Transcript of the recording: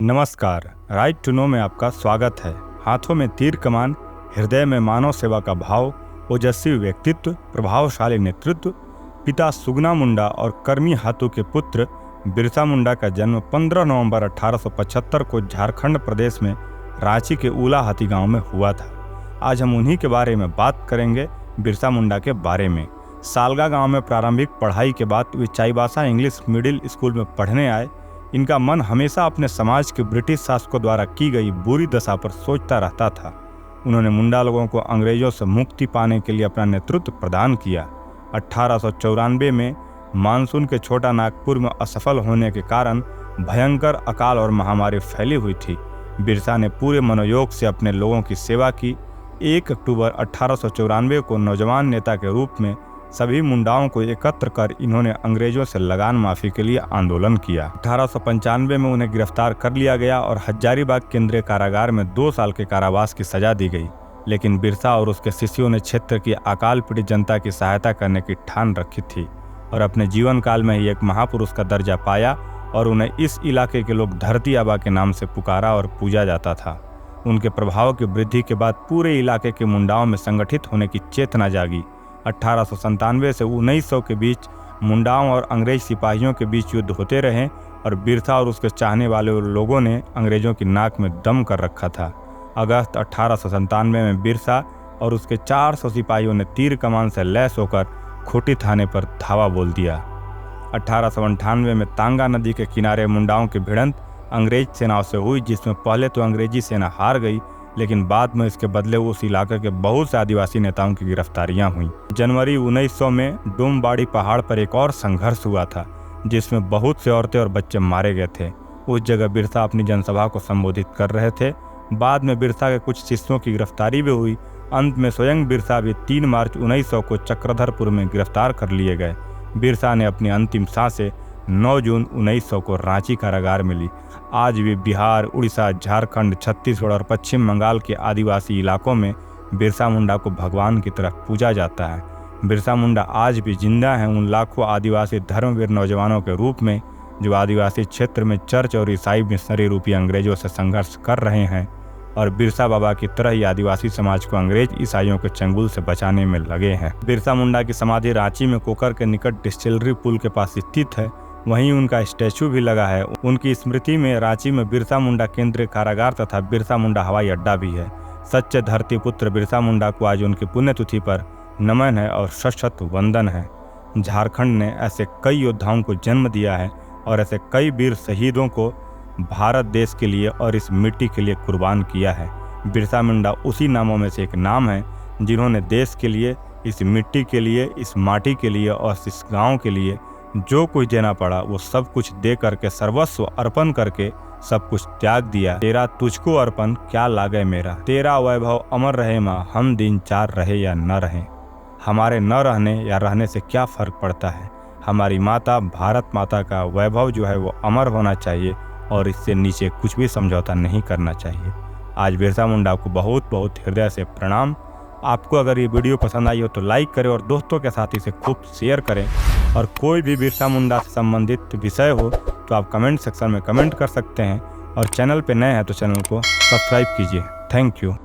नमस्कार, right to know में आपका स्वागत है। हाथों में तीर कमान, हृदय में मानव सेवा का भाव, ओजस्वी व्यक्तित्व, प्रभावशाली नेतृत्व, पिता सुगना मुंडा और कर्मी हाथों के पुत्र बिरसा मुंडा का जन्म 15 नवंबर 1875 को झारखंड प्रदेश में रांची के उलाहाती गांव में हुआ था। आज हम उन्हीं के बारे में बात करेंगे, बिरसा मुंडा के बारे में। सालगा गांव में प्रारंभिक पढ़ाई के बाद वे चाईबासा इंग्लिश मिडिल स्कूल में पढ़ने आए। इनका मन हमेशा अपने समाज के ब्रिटिश शासकों द्वारा की गई बुरी दशा पर सोचता रहता था। उन्होंने मुंडा लोगों को अंग्रेजों से मुक्ति पाने के लिए अपना नेतृत्व प्रदान किया। 1894 में मानसून के छोटा नागपुर में असफल होने के कारण भयंकर अकाल और महामारी फैली हुई थी। बिरसा ने पूरे मनोयोग से अपने लोगों की सेवा की। 1 अक्टूबर 1894 को नौजवान नेता के रूप में सभी मुंडाओं को एकत्र कर इन्होंने अंग्रेजों से लगान माफी के लिए आंदोलन किया। 1895 में उन्हें गिरफ्तार कर लिया गया और हजारीबाग केंद्रीय कारागार में 2 साल के कारावास की सजा दी गई। लेकिन बिरसा और उसके शिष्यों ने क्षेत्र की अकाल पीड़ित जनता की सहायता करने की ठान रखी थी और अपने जीवन काल में ही एक महापुरुष का दर्जा पाया और उन्हें इस इलाके के लोग धरती आबा के नाम से पुकारा और पूजा जाता था। उनके प्रभाव की वृद्धि के बाद पूरे इलाके के मुंडाओं में संगठित होने की चेतना जागी। 1897 से 1900 के बीच मुंडाओं और अंग्रेज सिपाहियों के बीच युद्ध होते रहे और बिरसा और उसके चाहने वाले लोगों ने अंग्रेजों की नाक में दम कर रखा था। अगस्त 1897 में बिरसा और उसके 400 सिपाहियों ने तीर कमान से लैस होकर खूंटी थाने पर धावा बोल दिया। 1898 में तांगा नदी के किनारे मुंडाओं की भिड़ंत अंग्रेज सेनाओं से हुई, जिसमें पहले तो अंग्रेजी सेना हार गई, लेकिन बाद में इसके बदले उस इलाके के बहुत से आदिवासी नेताओं की गिरफ्तारियां हुई। जनवरी 1900 में डोमबाड़ी पहाड़ पर एक और संघर्ष हुआ था, जिसमें बहुत से औरतें और बच्चे मारे गए थे। उस जगह बिरसा अपनी जनसभा को संबोधित कर रहे थे। बाद में बिरसा के कुछ शिष्यों की गिरफ्तारी भी हुई। अंत में स्वयं बिरसा भी 3 मार्च 1900 को चक्रधरपुर में गिरफ्तार कर लिए गए। बिरसा ने अपनी अंतिम सांसें 9 जून 1900 को रांची कारागार में ली। आज भी बिहार, उड़ीसा, झारखंड, छत्तीसगढ़ और पश्चिम बंगाल के आदिवासी इलाकों में बिरसा मुंडा को भगवान की तरह पूजा जाता है। बिरसा मुंडा आज भी जिंदा हैं उन लाखों आदिवासी धर्मवीर नौजवानों के रूप में जो आदिवासी क्षेत्र में चर्च और ईसाई मिशनरी रूपी अंग्रेजों से संघर्ष कर रहे हैं और बिरसा बाबा की तरह ही आदिवासी समाज को अंग्रेज ईसाइयों के चंगुल से बचाने में लगे हैं। बिरसा मुंडा की समाधि रांची में कोकर के निकट डिस्टिलरी पुल के पास स्थित है। वहीं उनका स्टैचू भी लगा है। उनकी स्मृति में रांची में बिरसा मुंडा केंद्रीय कारागार तथा बिरसा मुंडा हवाई अड्डा भी है। सच्चे धरती पुत्र बिरसा मुंडा को आज उनकी पुण्यतिथि पर नमन है और शत वंदन है। झारखंड ने ऐसे कई योद्धाओं को जन्म दिया है और ऐसे कई वीर शहीदों को भारत देश के लिए और इस मिट्टी के लिए कुर्बान किया है। बिरसा मुंडा उसी नामों में से एक नाम है जिन्होंने देश के लिए, इस मिट्टी के लिए, इस माटी के लिए और इस गाँव के लिए जो कुछ देना पड़ा वो सब कुछ दे करके, सर्वस्व अर्पण करके सब कुछ त्याग दिया। तेरा तुझको अर्पण क्या लागे मेरा, तेरा वैभव अमर रहे माँ, हम दिन 4 रहे या न रहे। हमारे न रहने या रहने से क्या फर्क पड़ता है। हमारी माता भारत माता का वैभव जो है वो अमर होना चाहिए और इससे नीचे कुछ भी समझौता नहीं करना चाहिए। आज बिरसा मुंडा को बहुत बहुत हृदय से प्रणाम। आपको अगर ये वीडियो पसंद आई हो तो लाइक करें और दोस्तों के साथ इसे खूब शेयर करें। और कोई भी बिरसा मुंडा से संबंधित विषय हो तो आप कमेंट सेक्शन में कमेंट कर सकते हैं और चैनल पे नए हैं तो चैनल को सब्सक्राइब कीजिए। Thank you.